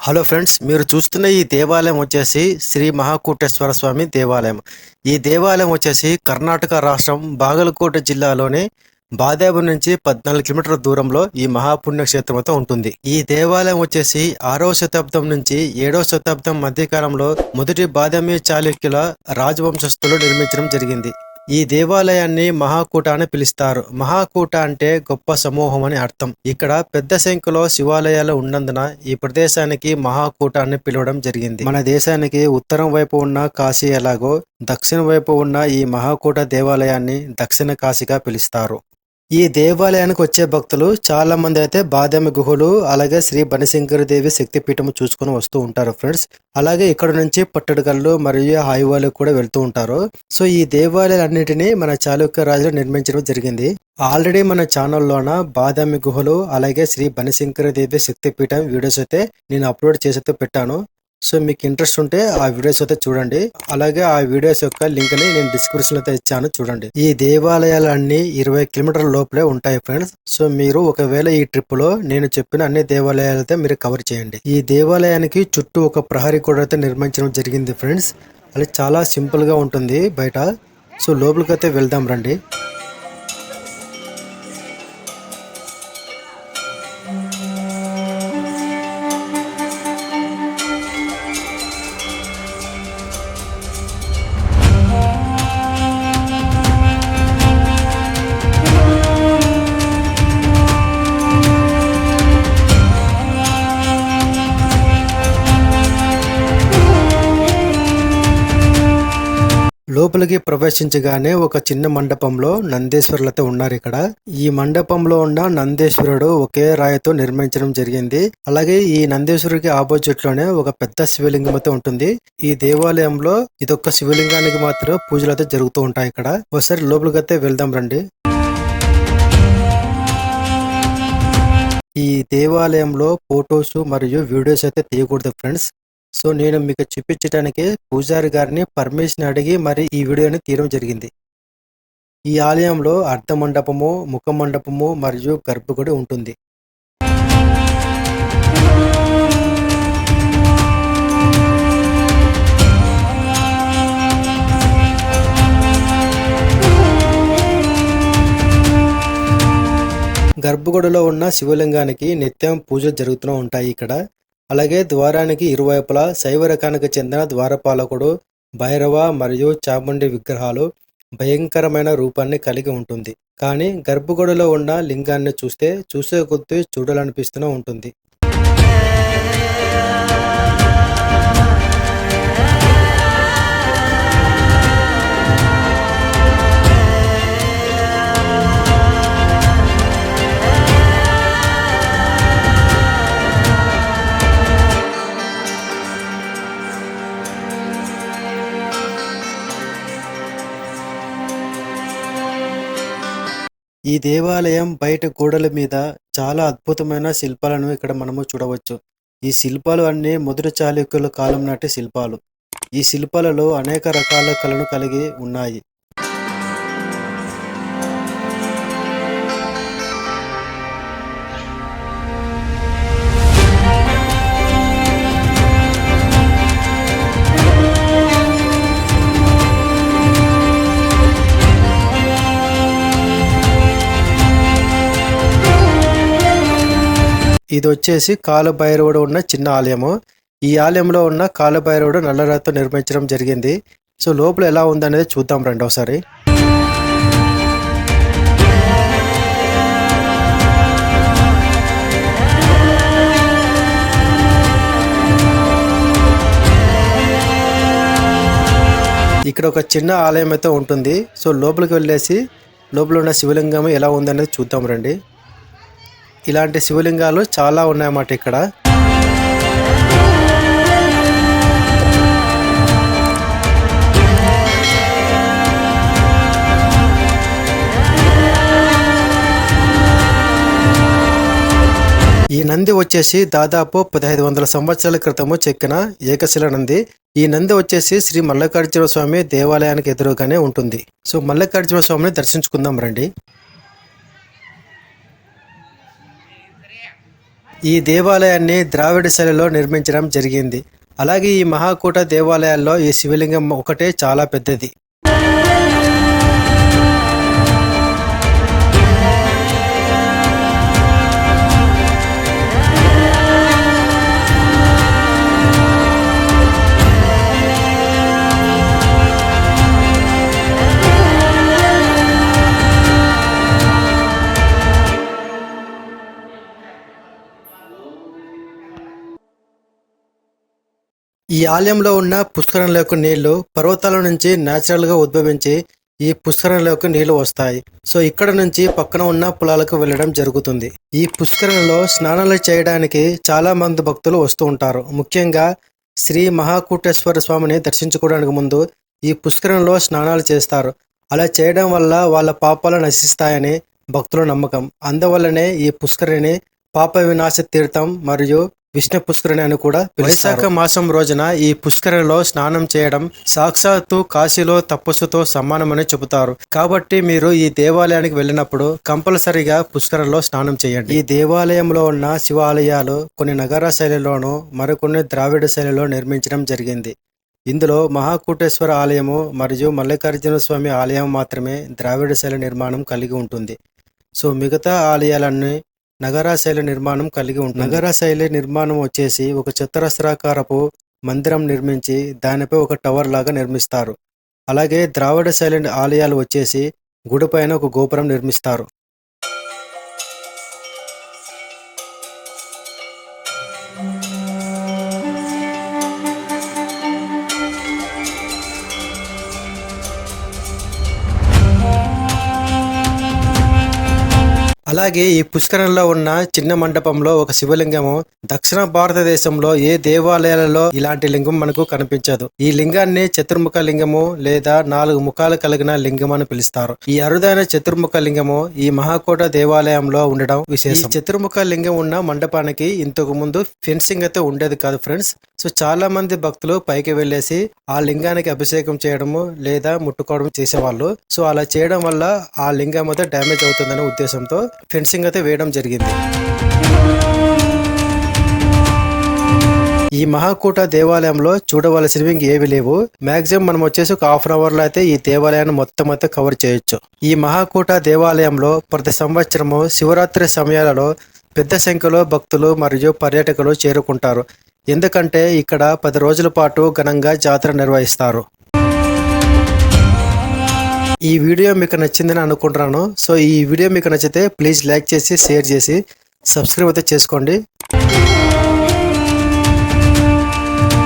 Hello friends, మీరు చూస్తున్న ఈ దేవాలయం వచ్చేసి శ్రీ మహాకూటేశ్వర స్వామి దేవాలయం. ఈ దేవాలయం వచ్చేసి కర్ణాటక రాష్ట్రం బాగలకోట జిల్లాలోని బాదాబు నుంచి 14 కిలోమీటర్ల దూరంలో ఈ మహాపుణ్యక్షేత్రం అయితే ఉంటుంది. ఈ దేవాలయం వచ్చేసి 6వ శతాబ్దం నుంచి 7వ శతాబ్దం మధ్యకాలంలో మొదటి బాదామి చాళుక్యుల రాజవంశస్థులు నిర్మించడం జరిగింది. ఈ దేవాలయాన్ని మహాకూట అని పిలుస్తారు. మహాకూట అంటే గొప్ప సమూహం అని అర్థం. ఇక్కడ పెద్ద సంఖ్యలో శివాలయాలు ఉన్నందున ఈ ప్రదేశానికి మహాకూట అని పిలవడం జరిగింది. మన దేశానికి ఉత్తరం వైపు ఉన్న కాశీ ఎలాగో దక్షిణ వైపు ఉన్న ఈ మహాకూట దేవాలయాన్ని దక్షిణ కాశీగా పిలుస్తారు. ఈ దేవాలయానికి వచ్చే భక్తులు చాలా మంది అయితే బాదామి గుహలు అలాగే శ్రీ బనశంకరి శక్తిపీఠం చూసుకుని వస్తూ ఉంటారు ఫ్రెండ్స్. అలాగే ఇక్కడ నుంచి పట్టడగళ్ళు మరియు హైవాలు కూడా వెళ్తూ ఉంటారు. సో ఈ దేవాలయాలన్నిటినీ మన చాళుక్య రాజులు నిర్మించడం జరిగింది. ఆల్రెడీ మన ఛానల్లోన బాదామి గుహలు అలాగే శ్రీ బనశంకరి శక్తిపీఠం వీడియోస్ అయితే నేను అప్లోడ్ చేసి పెట్టాను. సో మీకు ఇంట్రెస్ట్ ఉంటే ఆ వీడియోస్ అయితే చూడండి. అలాగే ఆ వీడియోస్ యొక్క లింక్ ని నేను డిస్క్రిప్షన్ అయితే ఇచ్చాను, చూడండి. ఈ దేవాలయాలన్నీ 20 కిలోమీటర్ల లోపలే ఉంటాయి ఫ్రెండ్స్. సో మీరు ఒకవేళ ఈ ట్రిప్ లో నేను చెప్పిన అన్ని దేవాలయాలు అయితే మీరు కవర్ చేయండి. ఈ దేవాలయానికి చుట్టూ ఒక ప్రహరీ కూడా అయితే నిర్మించడం జరిగింది ఫ్రెండ్స్. అది చాలా సింపుల్ గా ఉంటుంది బయట. సో లోపలికైతే వెళ్దాం రండి. లోపలికి ప్రవేశించగానే ఒక చిన్న మండపంలో నందేశ్వరులతో ఉన్నారు. ఇక్కడ ఈ మండపంలో ఉన్న నందేశ్వరుడు ఒకే రాయితో నిర్మించడం జరిగింది. అలాగే ఈ నందేశ్వరుడికి ఆపోజిట్ లోనే ఒక పెద్ద శివలింగం అయితే ఉంటుంది. ఈ దేవాలయంలో ఇదొక్క శివలింగానికి మాత్రం పూజలు అయితే జరుగుతూ ఉంటాయి. ఇక్కడ ఒకసారి లోపలికి అయితే వెళ్దాం రండి. ఈ దేవాలయంలో ఫొటోస్ మరియు వీడియోస్ అయితే తీయకూడదు ఫ్రెండ్స్. సో నేను మీకు చూపించడానికి పూజారి గారిని పర్మిషన్ అడిగి మరి ఈ వీడియోని తీయడం జరిగింది. ఈ ఆలయంలో అర్ధ మండపము, ముఖ మండపము మరియు గర్భగుడి ఉంటుంది. గర్భగుడిలో ఉన్న శివలింగానికి నిత్యం పూజలు జరుగుతూ ఉంటాయి ఇక్కడ. అలాగే ద్వారానికి ఇరువైపులా శైవ రకానికి చెందిన ద్వారపాలకుడు, భైరవ మరియు చాముండి విగ్రహాలు భయంకరమైన రూపాన్ని కలిగి ఉంటుంది. కానీ గర్భగుడిలో ఉన్న లింగాన్ని చూసే కొద్దీ చూడాలనిపిస్తూనే ఉంటుంది. ఈ దేవాలయం బయట గోడల మీద చాలా అద్భుతమైన శిల్పాలను ఇక్కడ మనము చూడవచ్చు. ఈ శిల్పాలు అన్నీ మొదటి చాళుక్యుల కాలం నాటి శిల్పాలు. ఈ శిల్పాలలో అనేక రకాల కళను కలిగి ఉన్నాయి. ఇది వచ్చేసి కాలభైరవుడు ఉన్న చిన్న ఆలయము. ఈ ఆలయంలో ఉన్న కాలభైరవుడు నల్లరాతితో నిర్మించడం జరిగింది. సో లోపల ఎలా ఉందనేది చూద్దాం రండి ఒకసారి. ఇక్కడ ఒక చిన్న ఆలయం అయితే ఉంటుంది. సో లోపలికి వెళ్ళేసి లోపల ఉన్న శివలింగం ఎలా ఉందనేది చూద్దాం రండి. ఇలాంటి శివలింగాలు చాలా ఉన్నాయన్నమాట ఇక్కడ. ఈ నంది వచ్చేసి దాదాపు 1500 సంవత్సరాల క్రితము చెక్కిన ఏకశిల నంది. ఈ నంది వచ్చేసి శ్రీ మల్లికార్జున స్వామి దేవాలయానికి ఎదురుగానే ఉంటుంది. సో మల్లికార్జున స్వామిని దర్శించుకుందాం రండి. ఈ దేవాలయాన్ని ద్రావిడ శైలిలో నిర్మించడం జరిగింది. అలాగే ఈ మహాకూట దేవాలయాల్లో ఈ శివలింగం ఒకటే చాలా పెద్దది. ఈ ఆలయంలో ఉన్న పుష్కరంలోకి నీళ్లు పర్వతాల నుంచి న్యాచురల్గా ఉద్భవించి ఈ పుష్కరంలోకి నీళ్లు వస్తాయి. సో ఇక్కడ నుంచి పక్కన ఉన్న పొలాలకు వెళ్ళడం జరుగుతుంది. ఈ పుష్కరంలో స్నానాలు చేయడానికి చాలా మంది భక్తులు వస్తూ ఉంటారు. ముఖ్యంగా శ్రీ మహాకూటేశ్వర స్వామిని దర్శించుకోవడానికి ముందు ఈ పుష్కరంలో స్నానాలు చేస్తారు. అలా చేయడం వల్ల వాళ్ళ పాపాలు నశిస్తాయని భక్తుల నమ్మకం. అందువల్లనే ఈ పుష్కరిణి పాప వినాశ తీర్థం మరియు విష్ణు పుష్కరిణి అని కూడా పిలుస్తారు. వైశాఖ మాసం రోజున ఈ పుష్కరిణిలో స్నానం చేయడం సాక్షాత్తు కాశీలో తపస్సుతో సమానమని చెబుతారు. కాబట్టి మీరు ఈ దేవాలయానికి వెళ్ళినప్పుడు కంపల్సరిగా పుష్కరిణిలో స్నానం చేయండి. ఈ దేవాలయంలో ఉన్న శివాలయాలు కొన్ని నగర శైలిలోను మరికొన్ని ద్రావిడ శైలిలో నిర్మించడం జరిగింది. ఇందులో మహాకూటేశ్వర ఆలయము మరియు మల్లికార్జున స్వామి ఆలయం మాత్రమే ద్రావిడ శైలి నిర్మాణం కలిగి ఉంటుంది. సో మిగతా ఆలయాలన్నీ నగర శైలి నిర్మాణం కలిగి ఉంటుంది. నగర శైలి నిర్మాణం వచ్చేసి ఒక చతురస్రాకారపు మందిరం నిర్మించి దానిపై ఒక టవర్ లాగా నిర్మిస్తారు. అలాగే ద్రావిడ శైలి ఆలయాలు వచ్చేసి గుడి పైన ఒక గోపురం నిర్మిస్తారు. అలాగే ఈ పుష్కరంలో ఉన్న చిన్న మండపంలో ఒక శివలింగము దక్షిణ భారతదేశంలో ఏ దేవాలయాలలో ఇలాంటి లింగం మనకు కనిపించదు. ఈ లింగాన్ని చతుర్ముఖ లింగము లేదా 4 ముఖాలు కలిగిన లింగం అని పిలుస్తారు. ఈ అరుదైన చతుర్ముఖ లింగము ఈ మహాకోట దేవాలయంలో ఉండడం విశేషం. ఈ చతుర్ముఖ లింగం ఉన్న మండపానికి ఇంతకు ముందు ఫెన్సింగ్ అయితే ఉండేది కాదు ఫ్రెండ్స్. సో చాలా మంది భక్తులు పైకి వెళ్ళేసి ఆ లింగానికి అభిషేకం చేయడము లేదా ముట్టుకోవడం చేసేవాళ్ళు. సో అలా చేయడం వల్ల ఆ లింగం అయితే డ్యామేజ్ అవుతుందనే ఉద్దేశంతో ఫెన్సింగ్ అయితే వేయడం జరిగింది. ఈ మహాకూట దేవాలయంలో చూడవలసినవి ఏవి లేవు. మాక్సిమం మనం వచ్చేసి ఒక ½ అవర్ లో అయితే ఈ దేవాలయాన్ని మొత్తం అయితే కవర్ చేయొచ్చు. ఈ మహాకూట దేవాలయంలో ప్రతి సంవత్సరము శివరాత్రి సమయాలలో పెద్ద సంఖ్యలో భక్తులు మరియు పర్యాటకులు చేరుకుంటారు. ఎందుకంటే ఇక్కడ 10 రోజుల పాటు ఘనంగా జాతర నిర్వహిస్తారు. ఈ వీడియో మీకు నచ్చిందని అనుకుంటున్నాను. సో ఈ వీడియో మీకు నచ్చితే ప్లీజ్ లైక్ చేసి షేర్ చేసి సబ్స్క్రైబ్ అయితే చేసుకోండి.